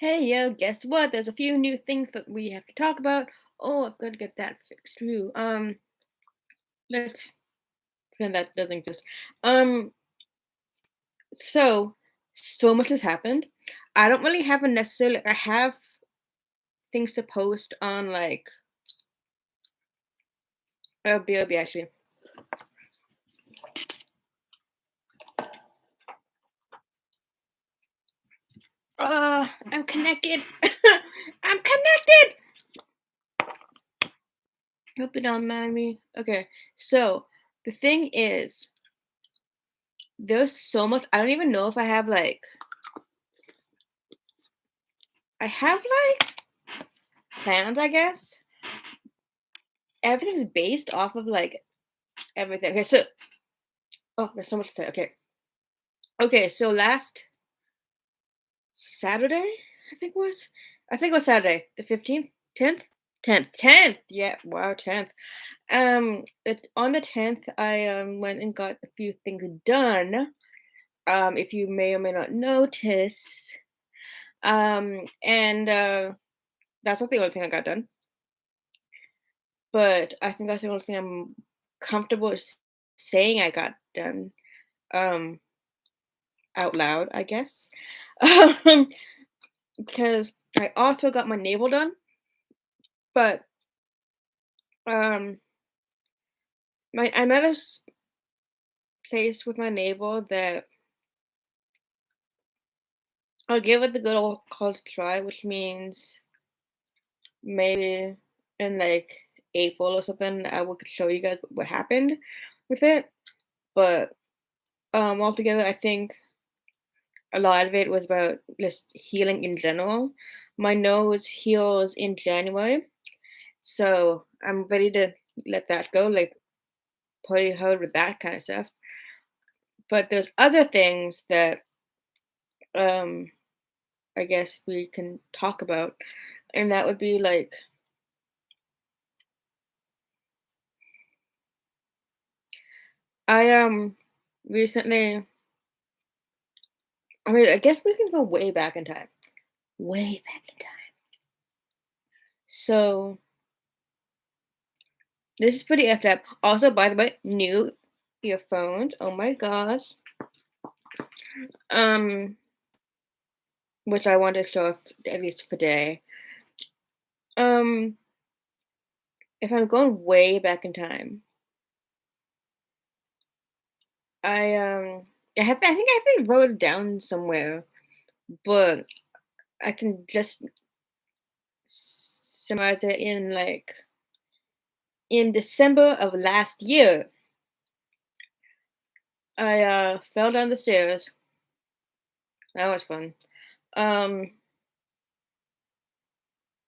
Hey, yo, guess what? There's a few new things that we have to talk about. Oh, I've got to get that fixed too. Let's pretend that doesn't exist. Um, so so much has happened. I don't really have a necessarily like I have things to post on like BRB actually. I'm connected. I'm connected. Hope you don't mind me. Okay, so the thing is, there's so much. I don't even know if I have like I have like plans, I guess. Everything's based off of like everything. Okay, so there's so much to say. Okay. Okay, so last Saturday, I think was. I think it was Saturday, the 15th, 10th, 10th. Yeah, wow, 10th. On the 10th, I went and got a few things done. If you may or may not notice. And that's not the only thing I got done, but I think that's the only thing I'm comfortable saying I got done. Um, out loud, I guess. Um, because I also got my navel done, but um, I'm at a place with my navel that I'll give it the good old college try, which means maybe in like April or something, I will show you guys what happened with it. But altogether, I think a lot of it was about just healing in general. My nose heals in January, so I'm ready to let that go, like party hard with that kind of stuff. But there's other things that um I guess we can talk about, and that would be like I recently. I mean, I guess we can go way back in time, way back in time. So this is pretty effed up. Also, by the way, new earphones. Oh my gosh. Um, which I want to show off at least for today. Um, if I'm going way back in time, I I think I wrote it down somewhere, but I can just summarize it in like in December of last year. I fell down the stairs. That was fun. Um,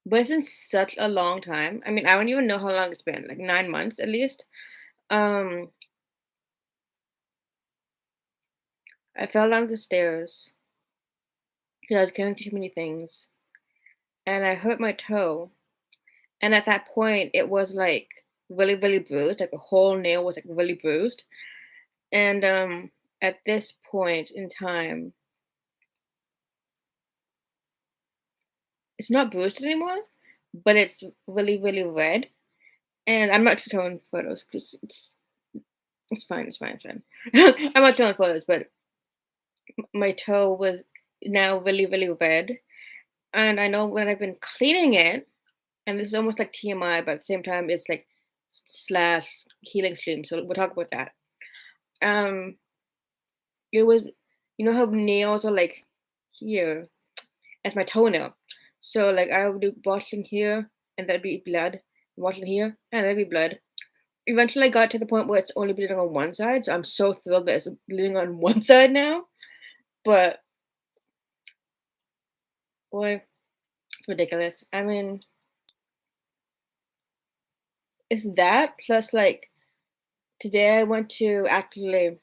but it's been such a long time. I mean, I don't even know how long it's been, like 9 months at least. Um, I fell down the stairs because I was carrying too many things, and I hurt my toe. And at that point, it was like really, really bruised. Like the whole nail was like really bruised. And at this point in time, it's not bruised anymore, but it's really, really red. And I'm not showing photos because it's fine, it's fine, it's fine. I'm not showing photos, but my toe was now really, really red. And I know when I've been cleaning it, and this is almost like TMI, but at the same time, it's like slash healing stream. So we'll talk about that. Um, it was, you know how nails are like here as my toenail. So like I would do washing here, and that'd be blood. Washing here, and that'd be blood. Eventually, I got to the point where it's only bleeding on one side. So I'm so thrilled that it's bleeding on one side now. But boy, it's ridiculous. I mean, it's that plus like today I went to actually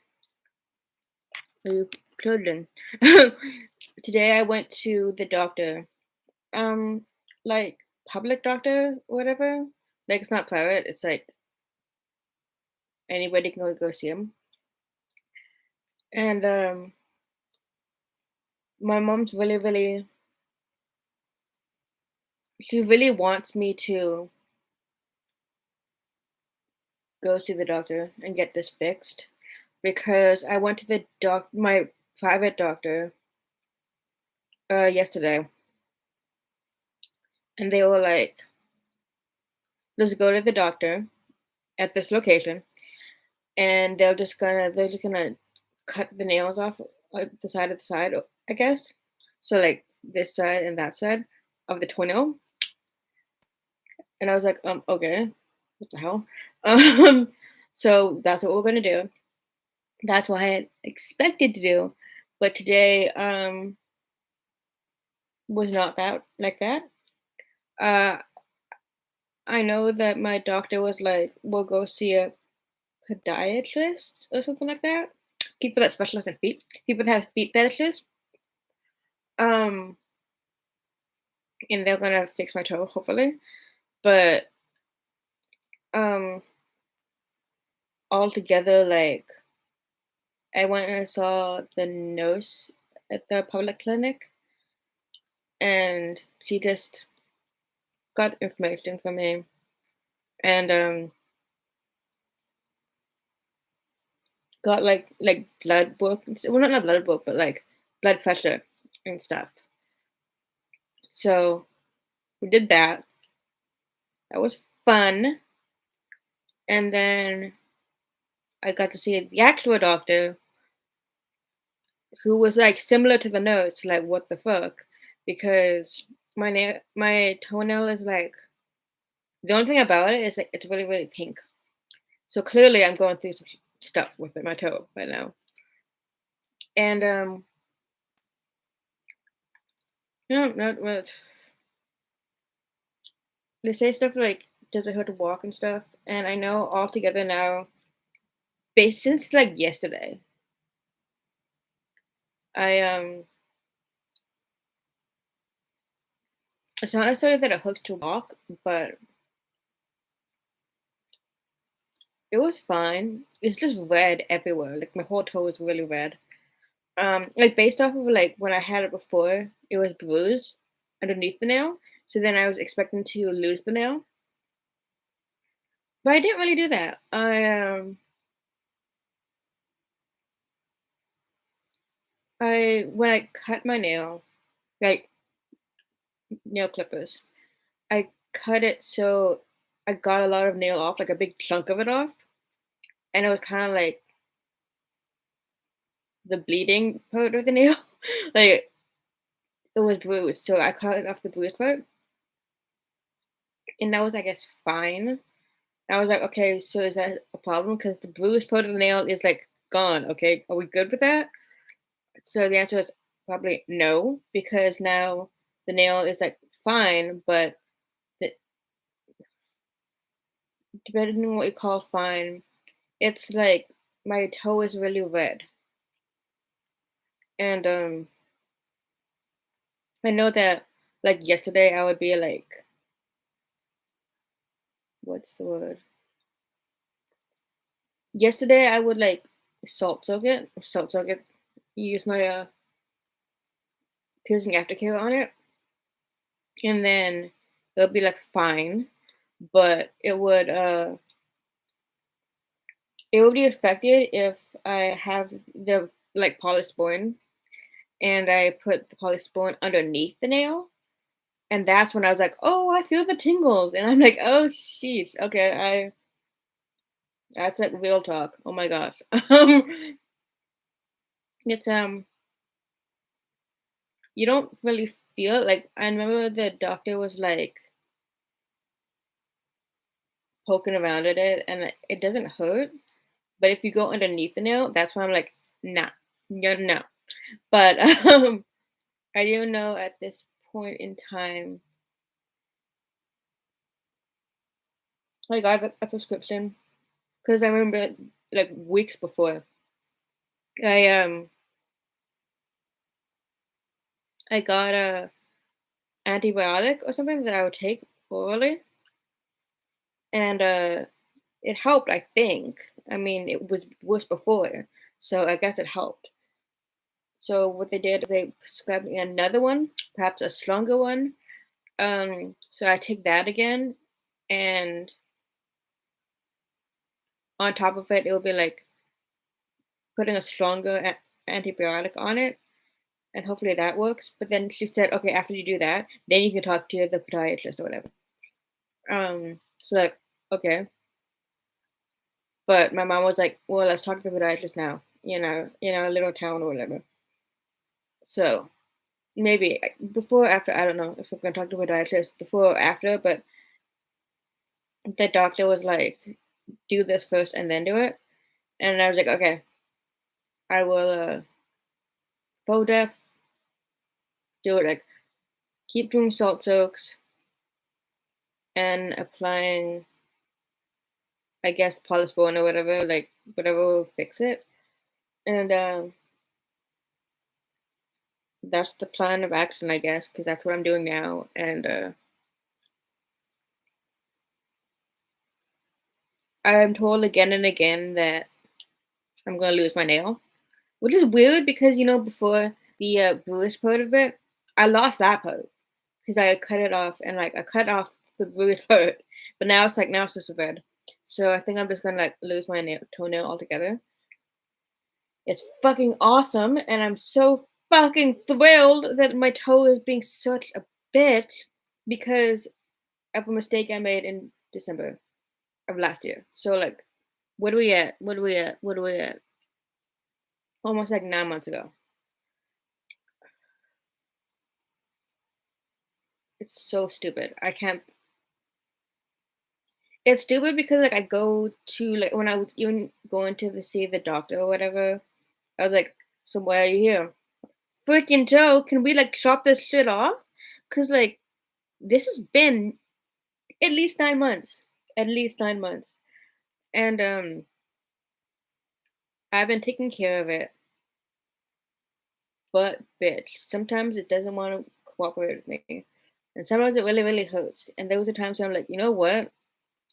you children. Today I went to the doctor. Um, like public doctor, whatever. Like it's not private. It's like anybody can go see him. And my mom's really, really She really wants me to go see the doctor and get this fixed because I went to my private doctor yesterday, and they were like, "Let's go to the doctor at this location, and they're just gonna cut the nails off the side, I guess. So like this side and that side of the toenail." And I was like, okay, what the hell? Um, so that's what we're gonna do. That's what I had expected to do, but today was not that like that. Uh, I know that my doctor was like, "We'll go see a podiatrist or something like that." People that specialize in feet, people that have feet fetishes. Um, and they're gonna fix my toe, hopefully. But um, altogether, like I went and saw the nurse at the public clinic, and she just got information from me and got like blood work. Well, not blood work, but like blood pressure and stuff. So we did that. That was fun. And then I got to see the actual doctor who was like similar to the nurse, like what the fuck? Because my toenail is like the only thing about it is like it's really really pink. So clearly I'm going through some stuff with my toe right now. And not what they say stuff like does it hurt to walk and stuff. And I know altogether now, based since like yesterday, I it's not necessarily that it hurts to walk, but it was fine. It's just red everywhere. Like my whole toe is really red. Like based off of like when I had it before, it was bruised underneath the nail. So then I was expecting to lose the nail, but I didn't really do that. I when I cut my nail, like nail clippers, I cut it so I got a lot of nail off, like a big chunk of it off, and it was kind of like the bleeding part of the nail, like it was bruised. So I cut off the bruised part, and that was, I guess, fine. I was like, okay, so is that a problem? Because the bruised part of the nail is like gone. Okay, are we good with that? So the answer is probably no, because now the nail is like fine, but the, depending on what you call fine, it's like my toe is really red, and I know that like yesterday I would be like, what's the word? Yesterday I would like salt soak it, use my piercing aftercare on it, and then it'll be like fine, but it would be affected if I have the like polysporin and I put the polysporin underneath the nail. And that's when I was like, "Oh, I feel the tingles." And I'm like, "Oh, sheesh. Okay, I that's like real talk. Oh my gosh." It's you don't really feel like I remember the doctor was like poking around at it and it doesn't hurt, but if you go underneath the nail, that's why I'm like, "Nah. No." But I do know at this point in time, I got a prescription because I remember like weeks before I I got a antibiotic or something that I would take orally, and it helped. I think. I mean, it was worse before, so I guess it helped. So what they did is they prescribed me another one, perhaps a stronger one, So I take that again, and on top of it, it will be like putting a stronger antibiotic on it, and hopefully that works. But then she said, okay, after you do that, then you can talk to the podiatrist or whatever. So like, okay, but my mom was like, well, let's talk to the podiatrist now, in our little town or whatever. So maybe before or after, I don't know if we're gonna talk to a podiatrist before or after, but the doctor was like, do this first and then do it. And I was like, okay, I will full def do it, like keep doing salt soaks and applying, I guess, polysporin or whatever, like whatever will fix it. And that's the plan of action, I guess, because that's what I'm doing now. And I'm told again and again that I'm gonna lose my nail, which is weird because before the bruised part of it, I lost that part because I cut it off and like I cut off the bruised part, but now it's just red. So I think I'm just gonna like lose my toenail altogether. It's fucking awesome, and I'm so fucking thrilled that my toe is being such a bitch because of a mistake I made in December of last year. So like, what are we at? What are we at? What are we at? Almost like 9 months ago. It's so stupid. I can't. It's stupid because like I go to like when I was even going to see the doctor or whatever. I was like, so why are you here? Freaking Joe, can we like chop this shit off? Cause like this has been at least 9 months. At least 9 months. And I've been taking care of it, but bitch, sometimes it doesn't want to cooperate with me. And sometimes it really, really hurts. And those are times where I'm like, you know what?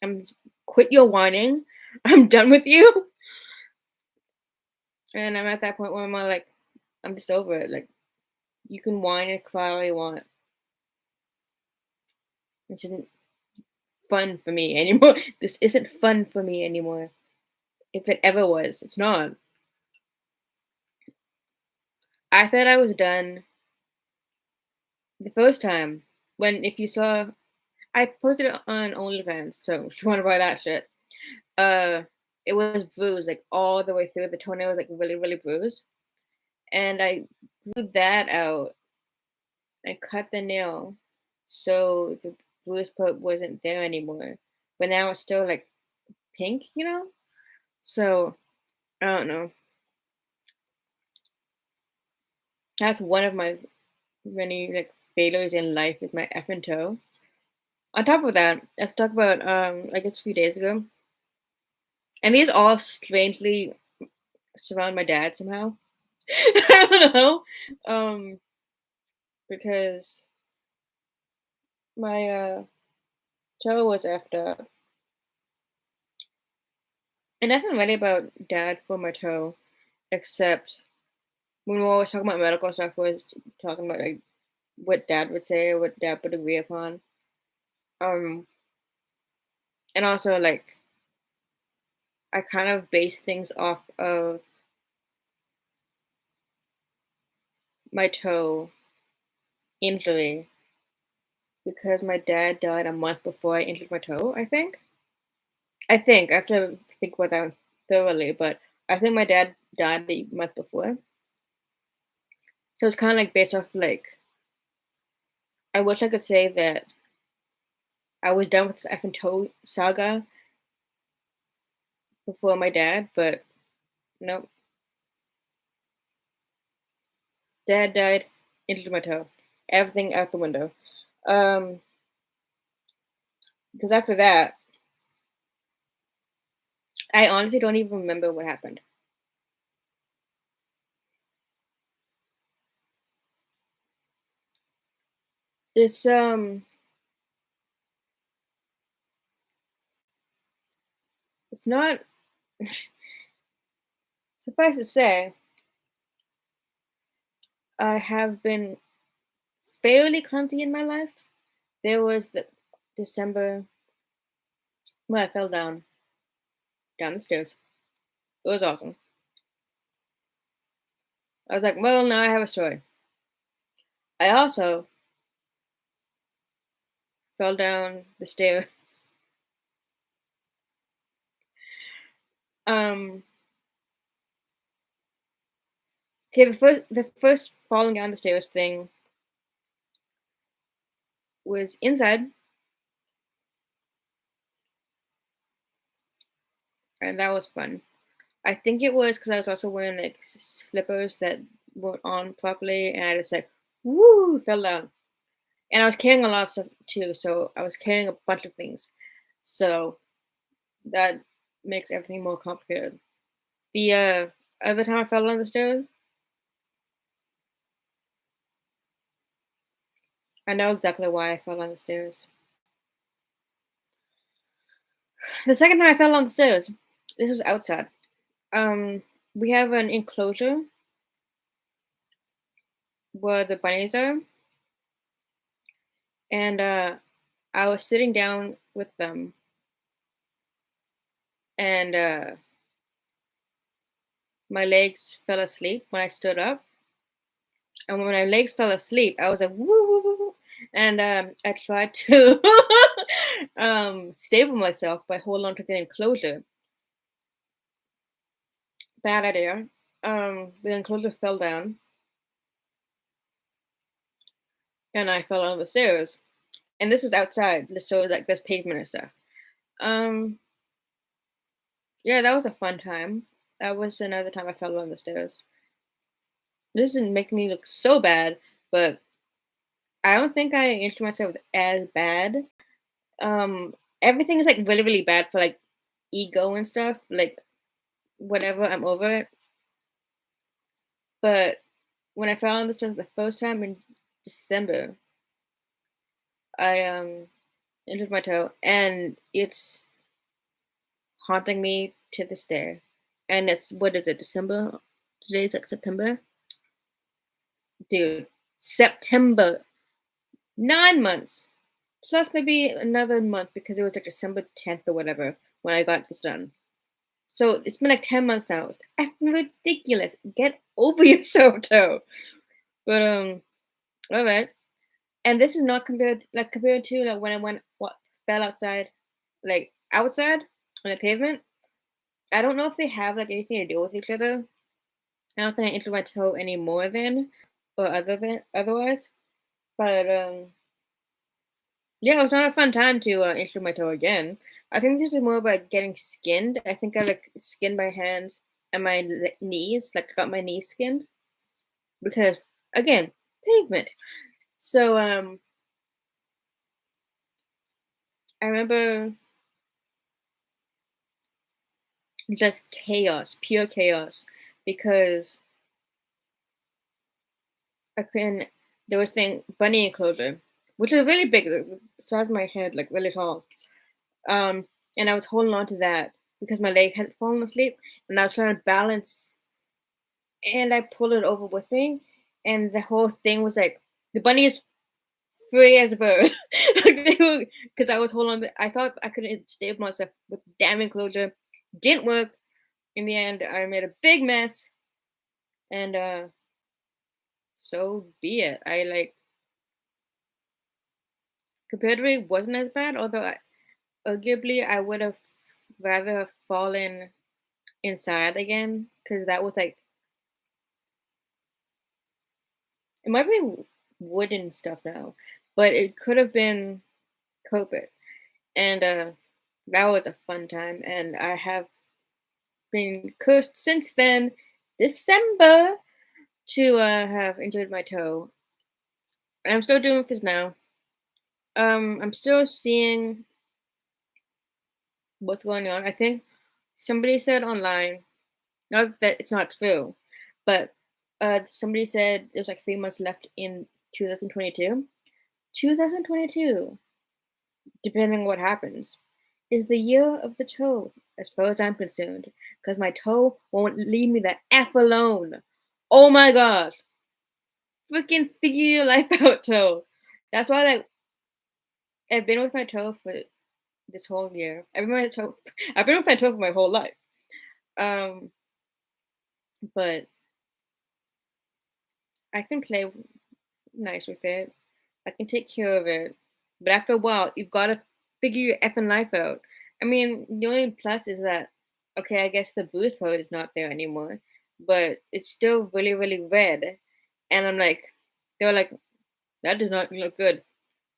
I'm quit your whining. I'm done with you. And I'm at that point where like, I'm just over it. Like, you can whine and cry all you want. This isn't fun for me anymore. This isn't fun for me anymore. If it ever was, it's not. I thought I was done the first time when if you saw I posted it on Onlyfans, so if you want to buy that shit, uh, it was bruised like all the way through. The toenail was like really, really bruised, and I blew that out and cut the nail, so the bruised part wasn't there anymore. But now it's still like pink. So I don't know. That's one of my many like failures in life with my effing toe. On top of that, I talked about I guess a few days ago, and these all strangely surround my dad somehow. I don't know. Um, because my toe was after, and nothing really about dad for my toe, except when we were always talking about medical stuff, we was talking about like what dad would say or what dad would agree upon. Um, and also like I kind of base things off of my toe injury because my dad died a month before I injured my toe. I have to think about that thoroughly, but I think my dad died the month before. So it's kind of like based off like I wish I could say that I was done with the effing toe saga before my dad, but nope. Dad died, injured my toe, everything out the window. Um, because after that, I honestly don't even remember what happened. This it's not suffice to say, I have been fairly clumsy in my life. There was the December when I fell down the stairs. It was awesome. I was like, well, now I have a story. I also fell down the stairs. Um, okay, the first falling down the stairs thing was inside, and that was fun. I think it was because I was also wearing like slippers that weren't on properly, and I just like, woo, fell down. And I was carrying a lot of stuff too, so I was carrying a bunch of things. So that makes everything more complicated. The other time I fell down the stairs, I know exactly why I fell down the stairs. The second time I fell down the stairs, this was outside. Um, we have an enclosure where the bunnies are, and I was sitting down with them, and my legs fell asleep when I stood up. And when my legs fell asleep, I was like, woo, woo, woo, woo. And I tried to stable myself by holding on to the enclosure. Bad idea. The enclosure fell down, and I fell down the stairs. And this is outside, so like there's pavement and stuff. Um, yeah, that was a fun time. That was another time I fell down the stairs. This didn't make me look so bad, but I don't think I injured myself as bad. Um, Everything is like really, really bad for like ego and stuff. Like whatever, I'm over it. But when I fell on the stairs the first time in December, I injured my toe, and it's haunting me to this day. And it's what is it? December. Today's like September, dude. September. 9 months. Plus maybe another month because it was like December 10th or whatever when I got this done. So it's been like 10 months now. It's effing ridiculous. Get over yourself, Toe. But all right. And this is not compared to like when I went what fell outside, like outside on the pavement. I don't know if they have like anything to do with each other. I don't think I injured my toe any more than or other than otherwise. But yeah, it was not a fun time to injure my toe again. I think this is more about getting skinned. I think I like skinned my hands and my knees, like got my knees skinned because again, pavement. So I remember just chaos, pure chaos, because I couldn't. There was thing bunny enclosure, which was really big, the size of my head, like really tall. Um, and I was holding on to that because my leg had fallen asleep, and I was trying to balance, and I pulled it over with me, and the whole thing was like the bunny is free as a bird, like they were, because I was holding on. I thought I couldn't stable myself with the damn enclosure. Didn't work. In the end, I made a big mess, and so be it. I like comparatively wasn't as bad, although arguably I would have rather have fallen inside again because that was like it might be wooden stuff now, but it could have been carpet, and that was a fun time, and I have been cursed since then, December, to have injured my toe. And I'm still doing this now. I'm still seeing what's going on. I think somebody said online, not that it's not true, but somebody said there's like 3 months left in 2022. 2022, depending on what happens, is the year of the toe, as far as I'm concerned, because my toe won't leave me the F alone. Oh my gosh. Freaking figure your life out, toe. That's why, like, I've been with my toe for this whole year. I've been with my toe. I've been with my toe for my whole life. Um, but I can play nice with it. I can take care of it. But after a while, you've got to figure your effing life out. I mean, the only plus is that, okay, I guess the bruise part is not there anymore, but it's still really, really red. And I'm like, they were like, that does not look good.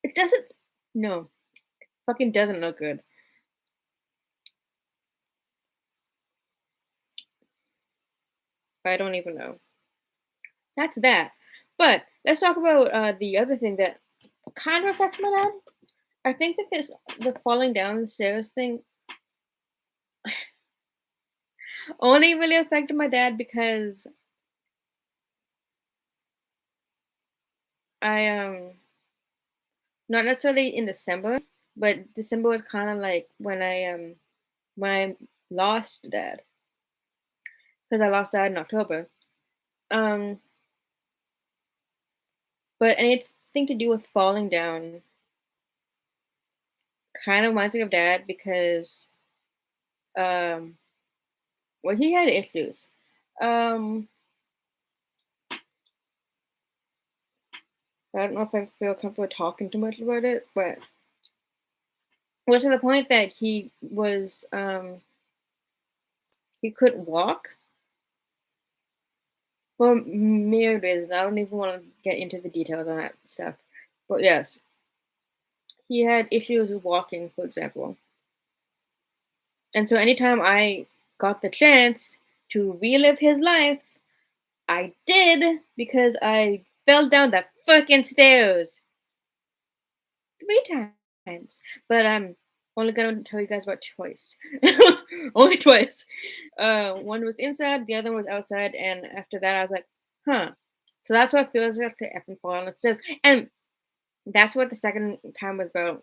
It doesn't, no, fucking doesn't look good. I don't even know. That's that. But let's talk about the other thing that kind of affects my dad. I think that the falling down the stairs thing only really affected my dad because I not necessarily in December, but December was kind of like when I lost dad because I lost dad in October. Um, but anything to do with falling down kind of reminds me of dad because um, well, he had issues. Um, I don't know if I feel comfortable talking too much about it, but it was to the point that he couldn't walk for myriad reasons. I don't even want to get into the details on that stuff. But yes, he had issues with walking, for example. And so anytime I got the chance to relive his life, I did because I fell down the fucking stairs 3 times. But I'm only gonna tell you guys about twice. Only twice. One was inside, the other one was outside, and after that I was like, huh. So that's what it feels like to effing fall on the stairs. And that's what the second time was about.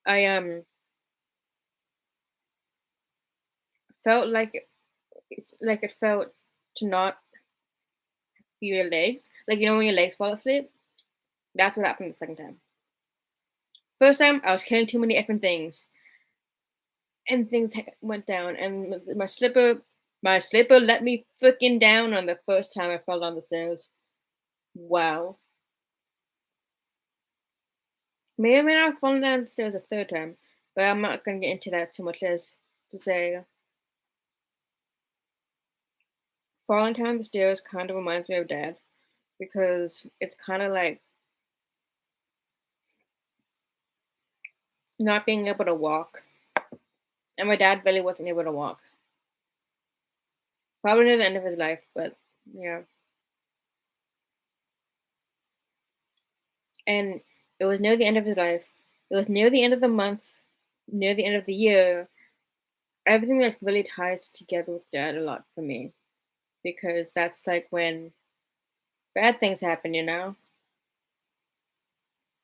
I felt like like it felt to not feel your legs. Like you know when your legs fall asleep? That's what happened the second time. First time I was carrying too many effing things. And things went down and my slipper let me freaking down on the first time I fell down the stairs. Wow. May or may not have fallen down the stairs a third time, but I'm not gonna get into that so much as to say falling down the stairs kind of reminds me of dad because it's kind of like not being able to walk. And my dad really wasn't able to walk. Probably near the end of his life, but yeah. And it was near the end of his life. It was near the end of the month, near the end of the year. Everything that really ties together with dad a lot for me because that's like when bad things happen, you know?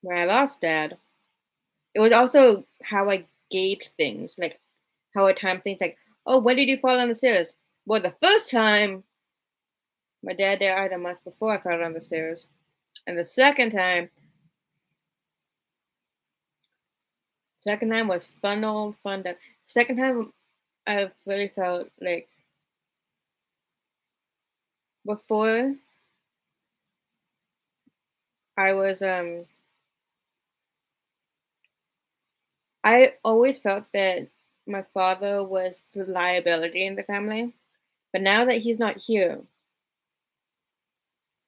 When I lost dad, it was also how I gauge things, like how I time things like, oh, when did you fall down the stairs? Well, the first time my dad died a month before I fell down the stairs. And the second time was fun old fun time. Second time I've really felt like before I was I always felt that my father was the liability in the family. But now that he's not here,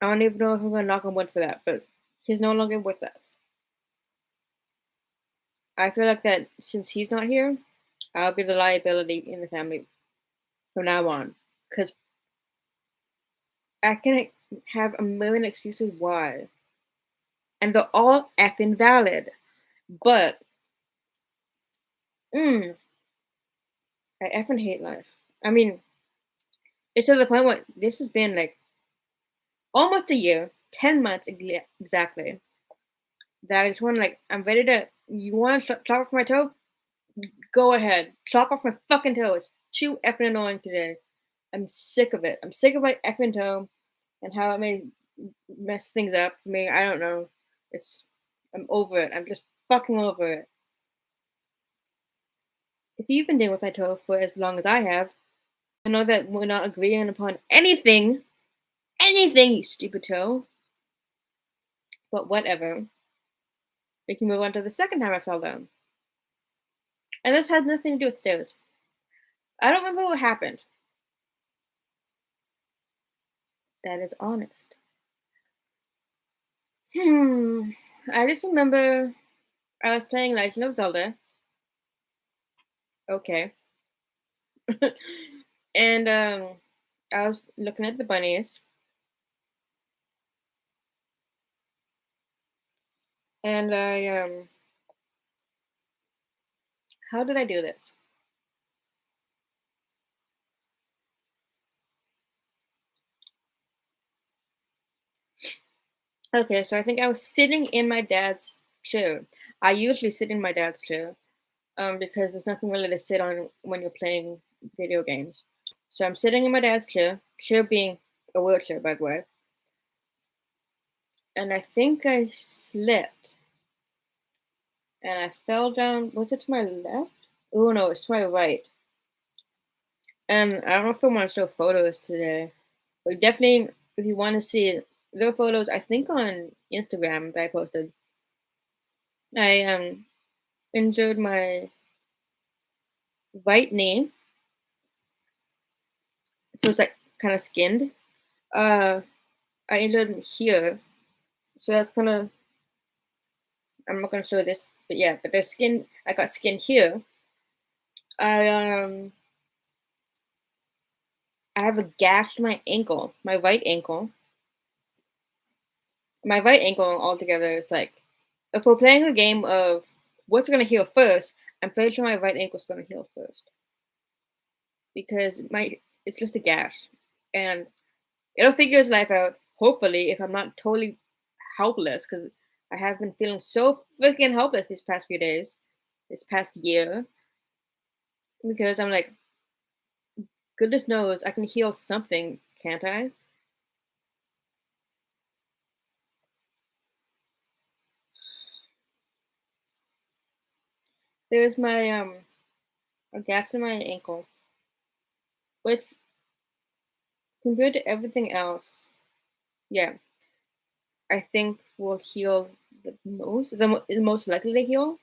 I don't even know if I'm gonna knock on wood for that, but he's no longer with us. I feel like that since he's not here, I'll be the liability in the family from now on. Because I can have a million excuses why, and they're all effing valid. But, I effing hate life. I mean, it's to the point where this has been like almost a year, 10 months exactly, that I just want to, like, I'm ready to, you want to chop off my toe? Go ahead. Chop off my fucking toe. It's too effing annoying today. I'm sick of it. I'm sick of my effing toe and how it may mess things up for me. I don't know. It's I'm over it. I'm just fucking over it. If you've been dealing with my toe for as long as I have, I know that we're not agreeing upon anything. Anything, you stupid toe. But whatever. We can move on to the second time I fell down. And this had nothing to do with stairs. I don't remember what happened. That is honest. I just remember I was playing Legend of Zelda. Okay. And I was looking at the bunnies. And how did I do this? Okay, so I think I was sitting in my dad's chair. I usually sit in my dad's chair, because there's nothing really to sit on when you're playing video games. So I'm sitting in my dad's chair being a wheelchair, by the way. And I think I slipped and I fell down. Was it to my left? Oh no, it's to my right. And I don't know if I want to show photos today, but definitely if you want to see the photos, I think on Instagram that I posted, I injured my right knee, so it's like kind of skinned. Uh, I injured here, so that's kind of. I'm not gonna show this, but yeah, but there's skin. I got skin here. I I have a gash in my ankle, my right ankle. My right ankle altogether is like, if we're playing a game of what's gonna heal first, I'm pretty sure my right ankle's gonna heal first because my it's just a gash, and it'll figure its life out. Hopefully, if I'm not totally helpless, because I have been feeling so freaking helpless these past few days, this past year, because I'm like, goodness knows I can heal something, can't I? There's my a gash in my ankle, which compared to everything else, yeah, I think will heal the most likely to heal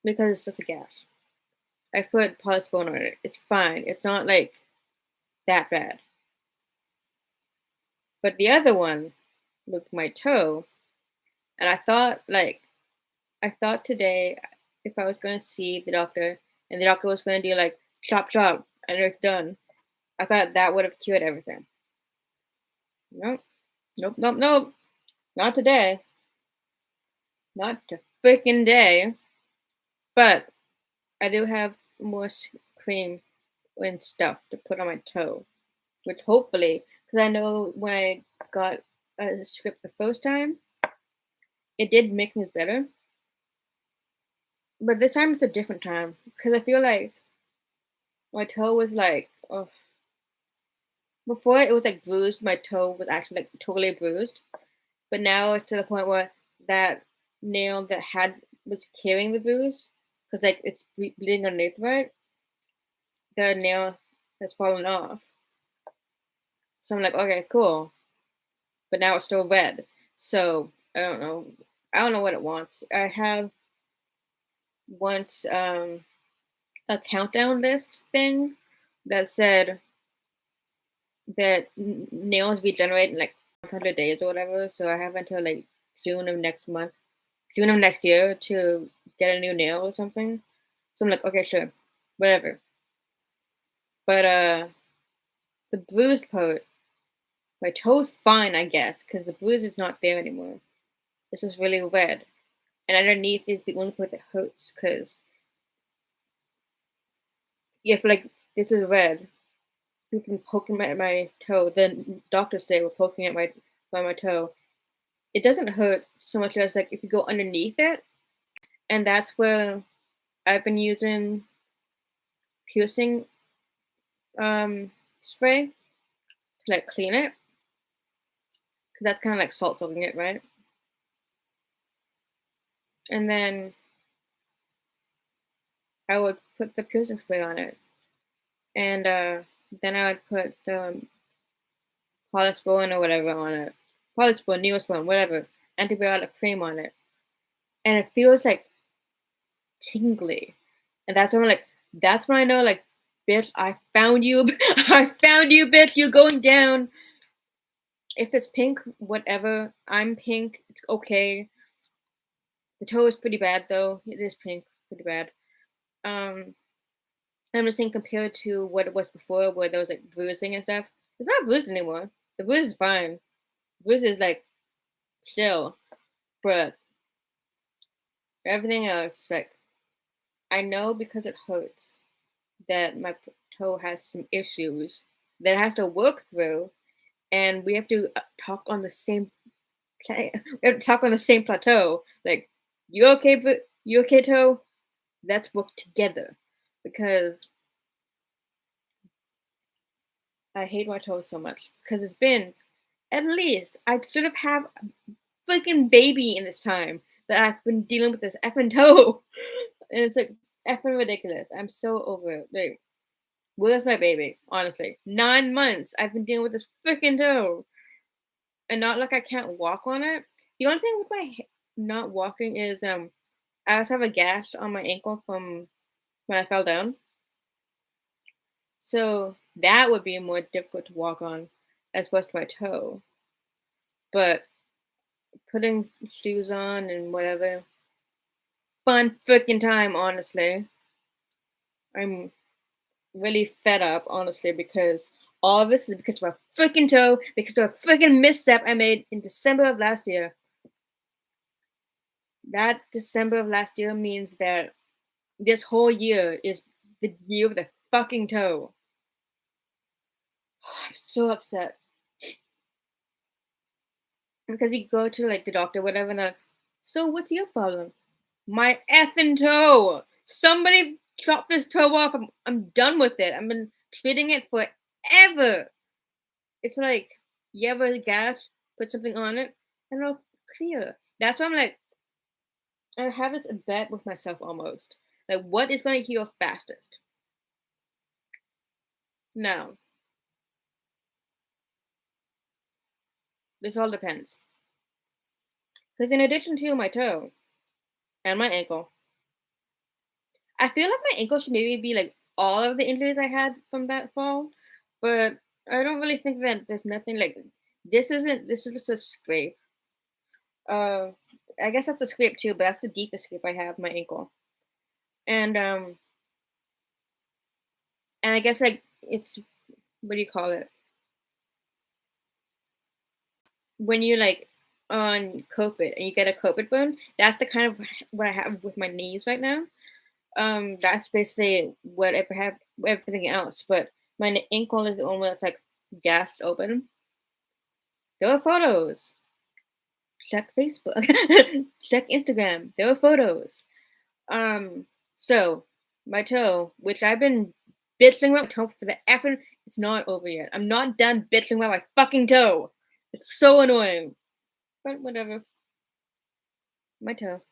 because it's just a gash. I put polysporin on it. It's fine. It's not like that bad. But the other one with my toe, and I thought today if I was going to see the doctor and the doctor was going to do like chop chop and it's done, I thought that would have cured everything. Nope, nope, nope, nope. Not today. Not to freaking day. But I do have more cream and stuff to put on my toe, which hopefully, because I know when I got a script the first time, it did make things better. But this time it's a different time because I feel like my toe was like, oh, before it was like bruised. My toe was actually like totally bruised, but now it's to the point where that nail that had was carrying the bruise because like it's bleeding underneath, right? The nail has fallen off. So I'm like, okay, cool. But now it's still red. So I don't know. I don't know what it wants. I have once a countdown list thing that said that nails be generated in like 500 days or whatever. So I have until like June of next month, June of next year to get a new nail or something. So I'm like, okay, sure, whatever. But the bruised part, my toe's fine, I guess, because the bruise is not there anymore. It's just really red. And underneath is the only part that hurts because if like this is red, people poking my toe, then doctors say were poking at my toe. It doesn't hurt so much as like if you go underneath it, and that's where I've been using piercing spray to like clean it, because that's kind of like salt soaking it, right? And then I would put the piercing spray on it, and then I would put polysporin or whatever on it, polysporin, neosporin, whatever, antibiotic cream on it, and it feels like tingly, and that's when I'm like, that's when I know, like, bitch, I found you, I found you, bitch, you're going down. If it's pink, whatever, I'm pink, it's okay. The toe is pretty bad though. It is pink, pretty bad. Um, I'm just saying compared to what it was before, where there was like bruising and stuff. It's not bruised anymore. The bruise is fine. The bruise is like chill, but everything else is like I know because it hurts that my toe has some issues that it has to work through, and we have to talk on the same. We have to talk on the same plateau. Like, you okay? But you okay, toe? Let's work together because I hate my toes so much because it's been at least I should have had a freaking baby in this time that I've been dealing with this effing toe, and it's like effing ridiculous. I'm so over it. Like, where's my baby? Honestly, 9 months I've been dealing with this freaking toe, and not like I can't walk on it. The only thing with my not walking is I also have a gash on my ankle from when I fell down. So that would be more difficult to walk on as opposed to my toe. But putting shoes on and whatever, fun freaking time, honestly. I'm really fed up, honestly, because all of this is because of a freaking toe, because of a freaking misstep I made in December of last year. That December of last year means that this whole year is the year of the fucking toe. I'm so upset. Because you go to like the doctor, whatever, and like, so what's your problem? My effing toe. Somebody chop this toe off. I'm done with it. I've been treating it forever. It's like you have a gash, put something on it, and it'll clear. That's why I'm like, I have this bet with myself almost. Like, what is gonna heal fastest? Now, this all depends. Because in addition to my toe and my ankle, I feel like my ankle should maybe be like all of the injuries I had from that fall, but I don't really think that there's nothing like this. Isn't this is just a scrape? Uh, I guess that's a scrape too, but that's the deepest scrape I have my ankle, and and I guess like it's what do you call it when you like on COVID and you get a COVID burn? That's the kind of what I have with my knees right now. That's basically what I have everything else, but my ankle is the only one that's like gasped open. There were photos. Check Facebook. Check Instagram. There were photos. Um, so my toe, which I've been bitching about my toe for the effing, it's not over yet. I'm not done bitching about my fucking toe. It's so annoying. But whatever. My toe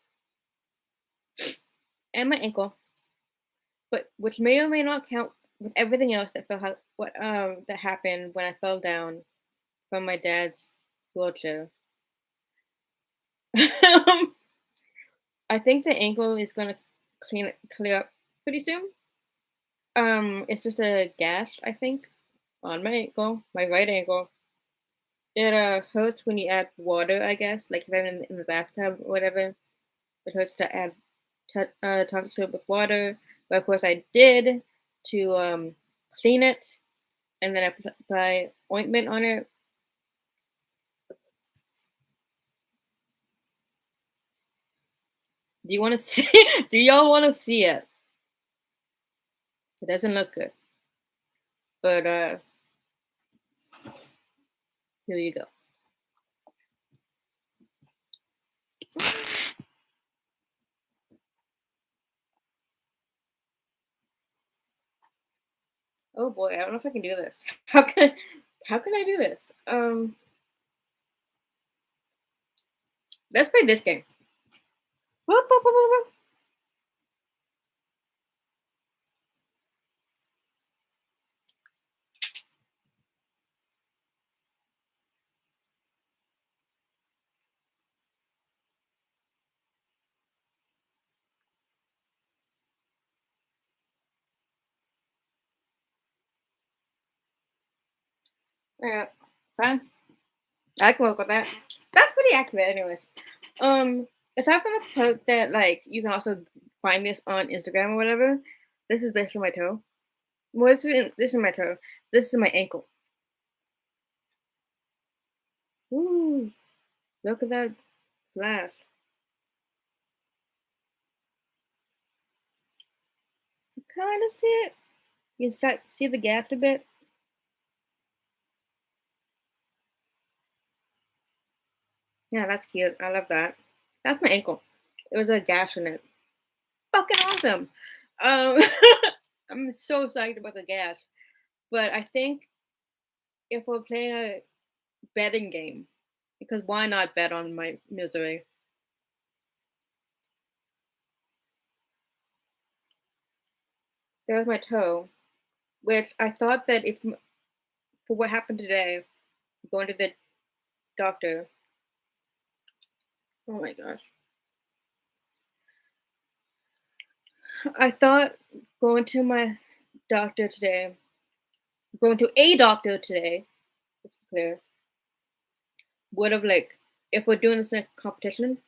and my ankle, but which may or may not count with everything else that that happened when I fell down from my dad's wheelchair. I think the ankle is gonna clear up pretty soon. It's just a gash, I think, on my ankle, my right ankle. It hurts when you add water, I guess. Like if I'm in the bathtub or whatever, it hurts to add toxic soap with water. But of course, I did to clean it, and then I apply ointment on it. Do you want to see? Do y'all want to see it? It doesn't look good, but here you go. Oh boy, I don't know if I can do this. How can I do this? Let's play this game. Whoop, whoop, whoop, whoop, whoop. Yeah, fine. I can work with that. That's pretty accurate, anyways. Aside from the part that like you can also find this on Instagram or whatever, this is basically my toe. Well, this is my toe. This is my ankle. Ooh, look at that flash. You kind of see it. You can start see the gap a bit. Yeah, that's cute. I love that. That's my ankle. There was a gash in it. Fucking awesome. Um, I'm so psyched about the gash. But I think if we're playing a betting game, because why not bet on my misery? There's my toe, which I thought that if for what happened today, going to the doctor. Oh my gosh. I thought going to my doctor today, going to a doctor today, let's be clear, would have like, if we're doing this in a competition,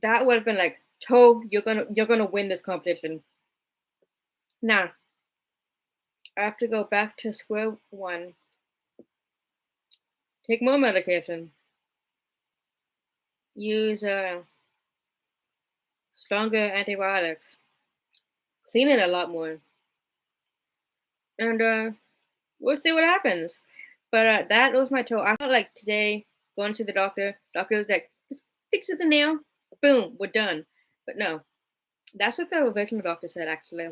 that would have been like, toe, you're gonna win this competition. Now, I have to go back to square one, take more medication, use stronger antibiotics, clean it a lot more, and we'll see what happens. But that was my toe. I felt like today going to the doctor. Doctor was like, just fix it the nail. Boom, we're done. But no, that's what the original doctor said. Actually,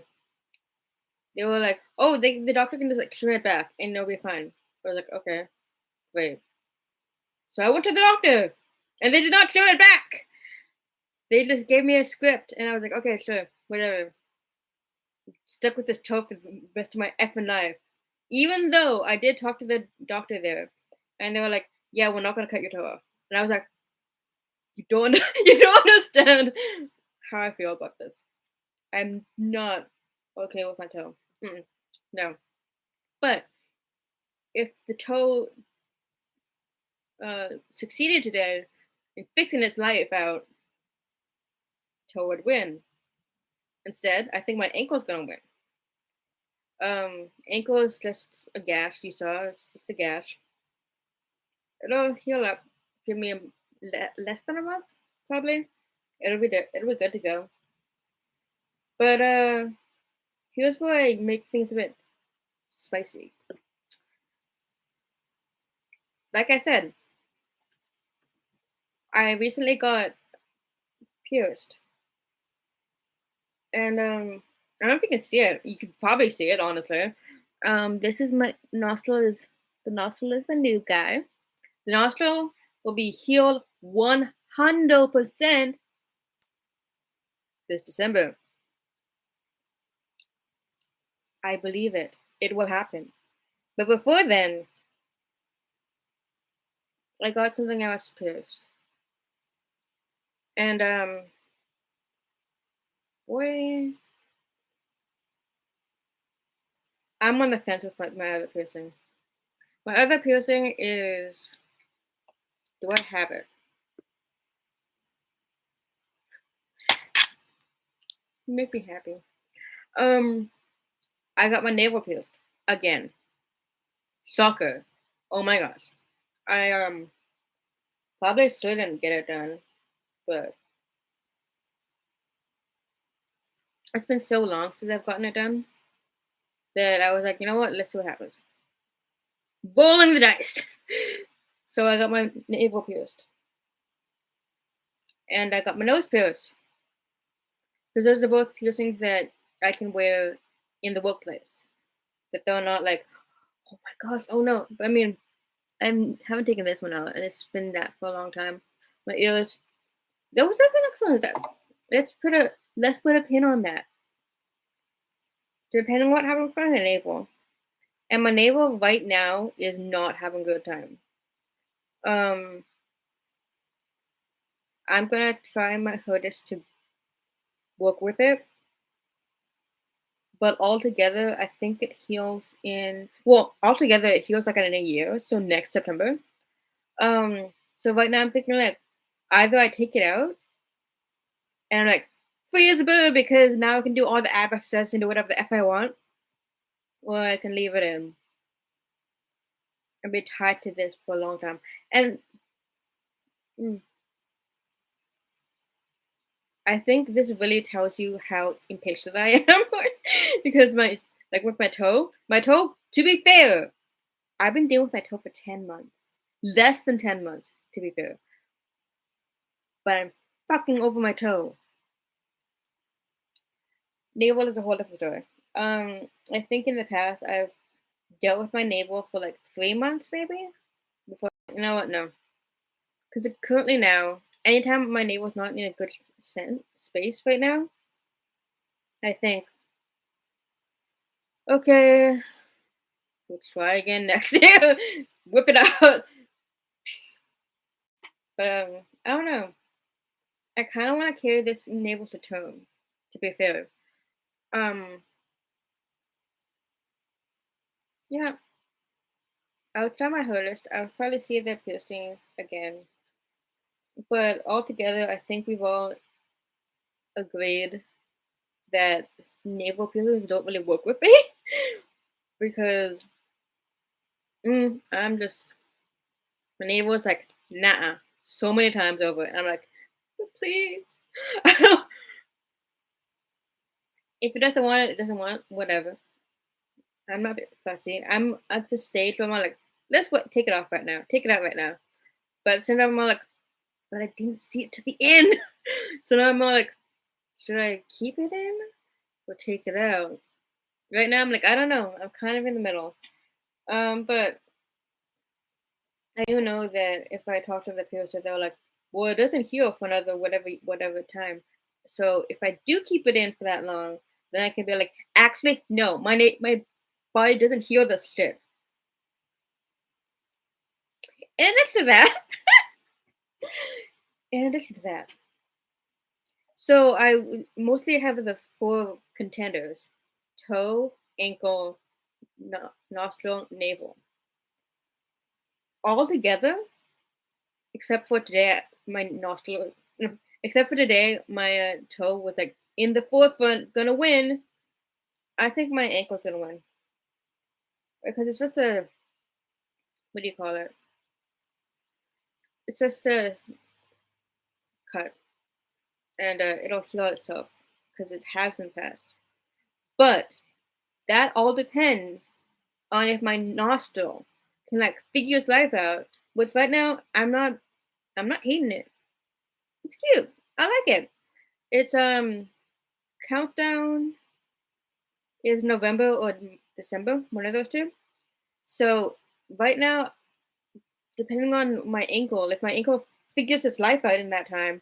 they were like, oh, the doctor can just like trim it back and it'll be fine. I was like, okay, great. So I went to the doctor, and they did not trim it back. They just gave me a script, and I was like, okay, sure, whatever. Stuck with this toe for the rest of my effing life. Even though I did talk to the doctor there, and they were like, "Yeah, we're not gonna cut your toe off," and I was like, "You don't, you don't understand how I feel about this. I'm not okay with my toe. Mm-mm, no." But if the toe succeeded today in fixing its life out, toe would win. Instead, I think my ankle's gonna win. Ankle is just a gash. You saw it's just a gash. It'll heal up. Give me a less than a month, probably. It'll be good to go. But here's where I make things a bit spicy. Like I said, I recently got pierced, and I don't know if you can see it. You can probably see it, honestly. This is my nostril. Is the nostril is the new guy. The nostril will be healed 100% this December. I believe it. It will happen. But before then, I got something else pierced. And boy, I'm on the fence with my other piercing. My other piercing is, do I have it? You make me happy. Um, I got my navel pierced again. Shocker. Oh my gosh. I probably shouldn't get it done, but it's been so long since I've gotten it done that I was like, you know what? Let's see what happens. Rolling the dice. So I got my navel pierced, and I got my nose pierced because those are both piercings that I can wear in the workplace. That they're not like, oh my gosh, oh no. But I mean, I haven't taken this one out, and it's been that for a long time. My ears. There was something excellent that. Let's put a pin on that. Depending on what happens with my navel, and my navel right now is not having a good time. Um, I'm gonna try my hardest to work with it, but altogether, I think it heals in well, altogether it heals like in a year, so next September. So right now I'm thinking like either I take it out and I'm like free as a bird because now I can do all the ab access and do whatever the F I want, or I can leave it in and be tied to this for a long time. And mm, I think this really tells you how impatient I am because with my toe, to be fair, I've been dealing with my toe for 10 months. Less than 10 months, to be fair. But I'm fucking over my toe. Navel is a whole different story. I think in the past I've dealt with my navel for like 3 months maybe. Before you know what? No. Because currently now, anytime my navel's not in a good space right now, I think, okay, we'll try again next year. Whip it out. But I don't know. I kind of want to carry this navel to term. To be fair, um, yeah, I'll try my hardest. I'll probably see the piercing again. But altogether, I think we've all agreed that navel piercings don't really work with me because I'm just my navel is like nah so many times over, and I'm like, please, if it doesn't want it, it doesn't want it, whatever. I'm not a bit fussy. I'm at the stage where I'm like, take it off right now, take it out right now. But at the same time, I'm like, but I didn't see it to the end, so now I'm like, should I keep it in or take it out? Right now, I'm like, I don't know. I'm kind of in the middle. But I do know that if I talk to the piercer, they're like, well, it doesn't heal for another whatever time. So if I do keep it in for that long, then I can be like, actually, no, my body doesn't heal this shit. In addition to that, in addition to that, so mostly have the four contenders: toe, ankle, nostril, navel. All together, except for today, my nostril. No, except for today, my toe was like in the forefront, gonna win. I think my ankle's gonna win because it's just a what do you call it? It's just a cut, and it'll heal itself because it has in the past. But that all depends on if my nostril can like figure its life out. Which right now I'm not hating it. It's cute. I like it. It's countdown is November or December, one of those two. So right now, depending on my ankle, if my ankle figures its life out in that time,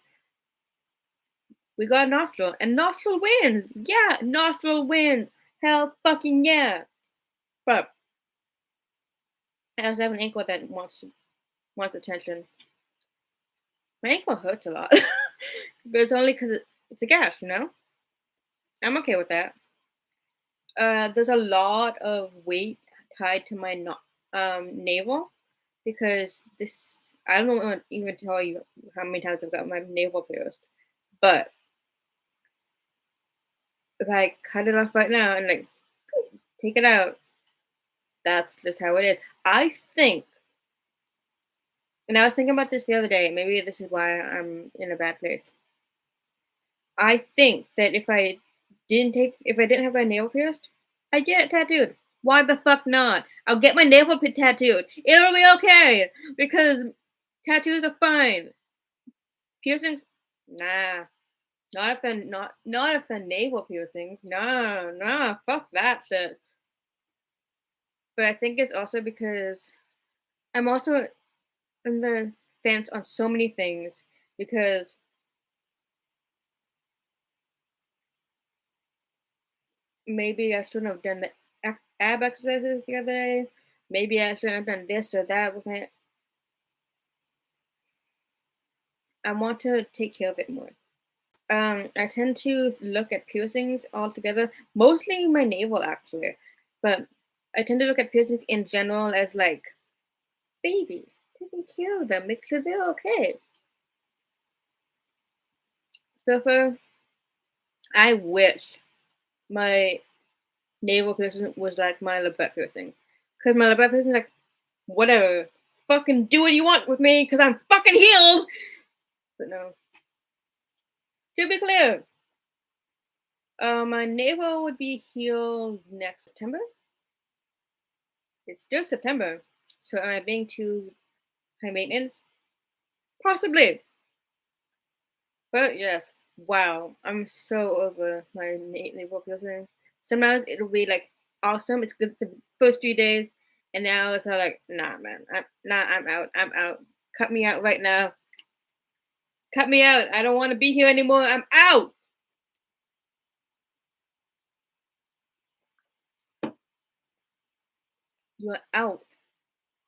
we got nostril, and nostril wins. Yeah, nostril wins. Hell, fucking yeah. But I also have an ankle that wants attention. My ankle hurts a lot, but it's only because it's a gash. I'm okay with that. There's a lot of weight tied to my navel because this I don't want to even tell you how many times I've got my navel pierced, but if I cut it off right now and like take it out, that's just how it is. I think, and I was thinking about this the other day. Maybe this is why I'm in a bad place. I think that if I didn't have my navel pierced, I'd get it tattooed. Why the fuck not? I'll get my navel tattooed. It'll be okay because tattoos are fine. Piercings, nah. Not if they're navel piercings. No, no, fuck that shit. But I think it's also because I'm also in the fence on so many things because maybe I shouldn't have done the ab exercises the other day. Maybe I shouldn't have done this or that with it. I want to take care of it more. I tend to look at piercings altogether, mostly my navel actually, but I tend to look at piercings in general as like babies. Taking care of them, make sure they're okay. So for I wish my navel piercing was like my labret piercing, cause my labret piercing is like whatever, fucking do what you want with me, cause I'm fucking healed. But no, to be clear, my navel would be healed next September. It's still September, so am I being too high maintenance? Possibly. But yes, wow, I'm so over my naval piercing. Sometimes it'll be like awesome, it's good for the first 3 days, and now it's all like, nah, man, I'm out, I'm out. Cut me out right now. Cut me out. I don't want to be here anymore. I'm out. You're out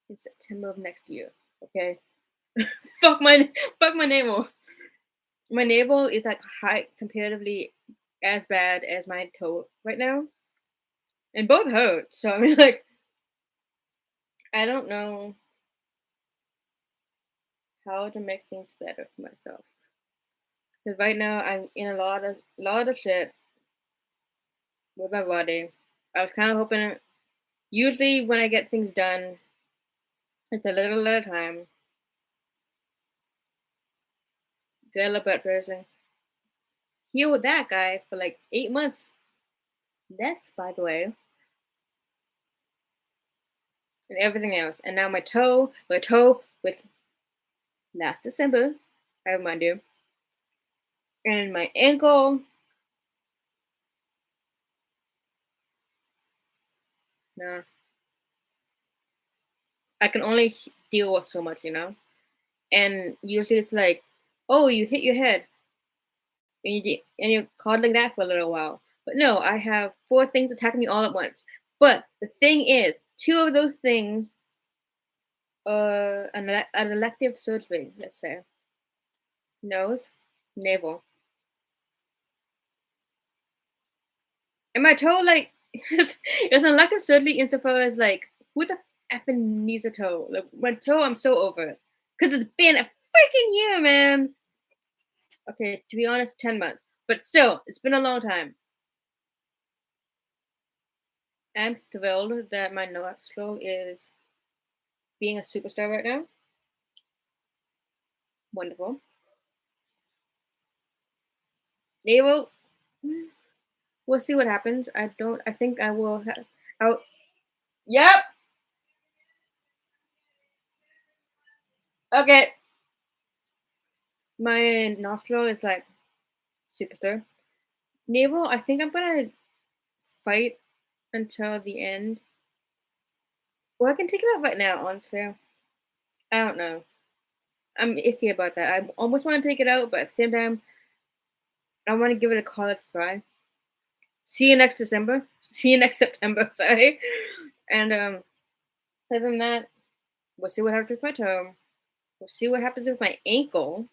in September of next year. Okay. fuck my fuck my navel. My navel is like high comparatively as bad as my toe right now, and both hurt. So I mean, like, I don't know how to make things better for myself. Because right now I'm in a lot of shit with my body. I was kind of hoping. Usually when I get things done, it's a little at a time. Get a little butt piercing. Heal with that guy for like 8 months. Less, by the way, and everything else. And now my toe with last December, I remind you, and my ankle. Nah, I can only deal with so much, you know. And usually it's like, oh, you hit your head, and you're coddling that for a little while. But no, I have four things attacking me all at once. But the thing is, two of those things are an elective surgery. Let's say nose, navel, and my toe. Like it's an elective surgery insofar as like who the effing needs a toe? Like my toe, I'm so over it because it's been a freaking year, man. Okay, to be honest, 10 months, but still, it's been a long time. I'm thrilled that my nostril is being a superstar right now. Wonderful. Naval, we'll see what happens. I don't. I think I will. I'll, yep. Okay. My nostril is like superstar. Naval, I think I'm gonna fight until the end. Well, I can take it out right now, honestly. I don't know. I'm iffy about that. I almost want to take it out, but at the same time, I want to give it a college try. See you next December. See you next September. Sorry. And other than that, we'll see what happens with my toe. We'll see what happens with my ankle.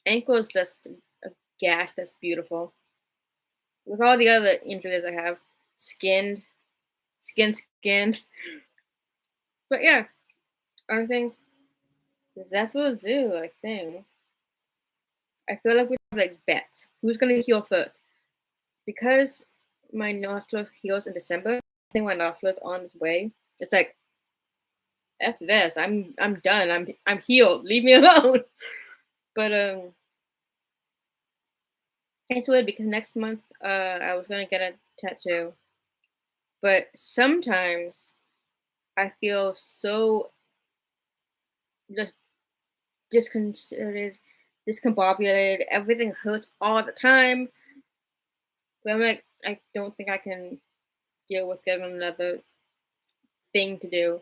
Ankle is just a gash that's beautiful. With all the other injuries I have, skinned, skinned. But yeah, I think that will do. I think. I feel like we have like bets. Who's gonna heal first? Because my nostril heals in December. I think my nostril is on its way. It's like F this. I'm done. I'm healed. Leave me alone. But it's weird because next month I was gonna get a tattoo. But sometimes I feel so just disconcerted, discombobulated. Everything hurts all the time. But I'm like, I don't think I can deal with getting another thing to do.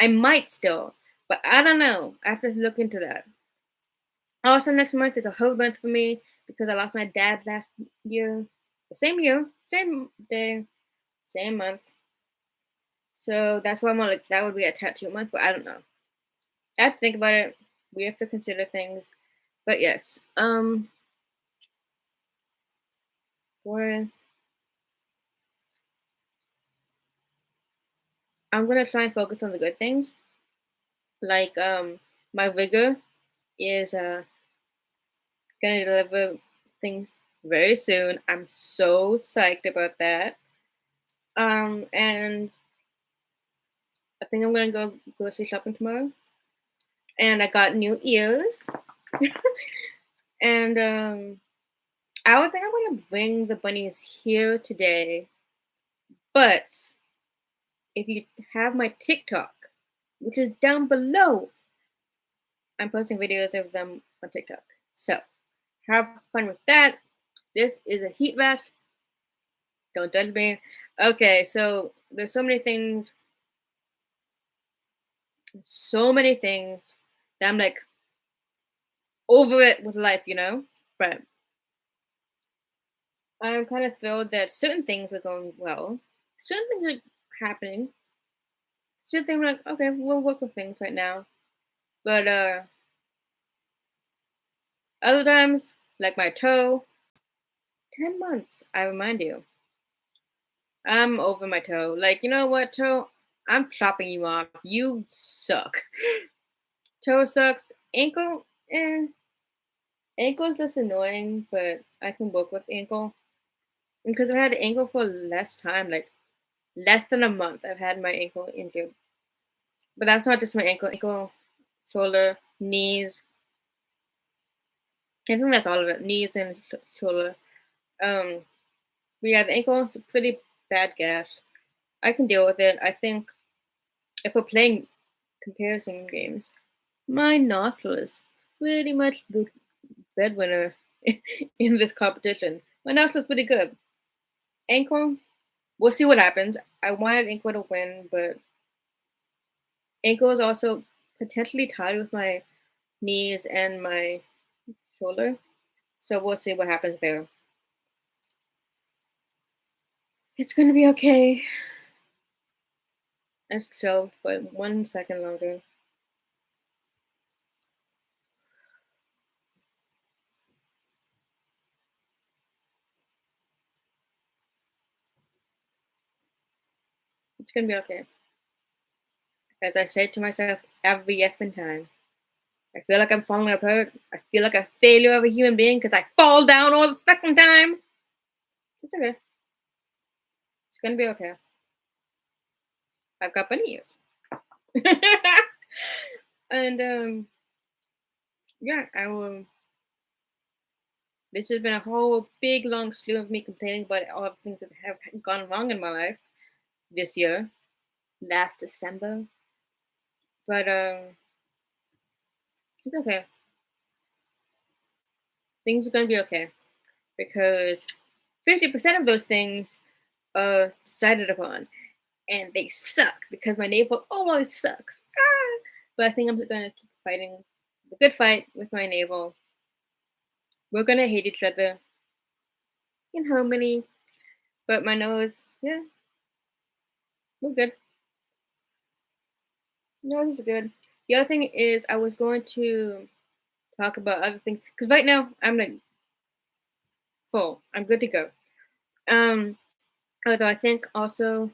I might still, but I don't know. I have to look into that. Also, next month is a whole month for me because I lost my dad last year, same day, same month. So that's why I'm like, that would be a tattoo month, but I don't know. I have to think about it. We have to consider things. But yes, Boy, I'm gonna try and focus on the good things. Like my vigor is gonna deliver things very soon. I'm so psyched about that. And I think I'm gonna go grocery shopping tomorrow. And I got new ears. And I would think I'm gonna bring the bunnies here today. But if you have my TikTok, which is down below, I'm posting videos of them on TikTok. So have fun with that. This is a heat rash. Don't judge me. Okay, so there's so many things that I'm like over it with life, you know? But I'm kind of thrilled that certain things are going well. Certain things are happening. Certain things are like, okay, we'll work with things right now. But other times, like my toe, 10 months, I remind you. I'm over my toe. Like, you know what, toe? I'm chopping you off. You suck. Toe sucks. Ankle, eh. Ankle's just annoying, but I can work with ankle. Because I've had ankle for less time, like less than a month, I've had my ankle injured. But that's not just my ankle, shoulder, knees. I think that's all of it. Knees and shoulder. Um, but yeah, the ankle is a pretty bad gash. I can deal with it. I think if we're playing comparison games, my nostril is pretty much the breadwinner in this competition. My nostril is pretty good. Ankle, we'll see what happens. I wanted ankle to win, but ankle is also potentially tied with my knees and my shoulder. So we'll see what happens there. It's gonna be okay. Let's chill for 1 second longer. It's gonna be okay. As I say to myself every effing time. I feel like I'm falling apart. I feel like a failure of a human being because I fall down all the fucking time. It's okay. It's gonna be okay. I've got bunny ears. And yeah, I will. This has been a whole big long slew of me complaining about all the things that have gone wrong in my life this year, last December. But it's okay. Things are gonna be okay because 50% of those things are decided upon, and they suck because my navel always sucks. Ah! But I think I'm gonna keep fighting the good fight with my navel. We're gonna hate each other in harmony, but my nose, yeah, we're good. Nose is good. The other thing is, I was going to talk about other things because right now I'm like full. I'm good to go. Um, Although I think also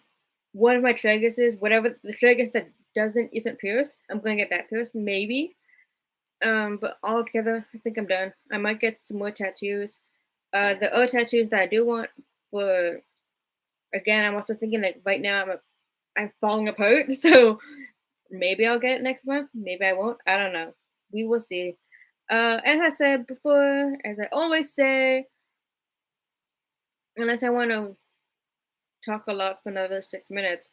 one of my triggers is whatever the triggers that doesn't isn't pierced, I'm gonna get that pierced maybe. But all together, I think I'm done. I might get some more tattoos. The other tattoos that I do want, but again, I'm also thinking like right now I'm falling apart, so maybe I'll get it next month. Maybe I won't. I don't know. We will see. As I said before, as I always say, unless I want to talk a lot for another 6 minutes,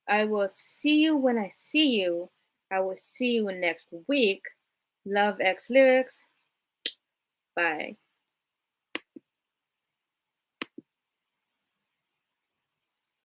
I will see you when I see you. I will see you next week. Love X Lyrics. Bye.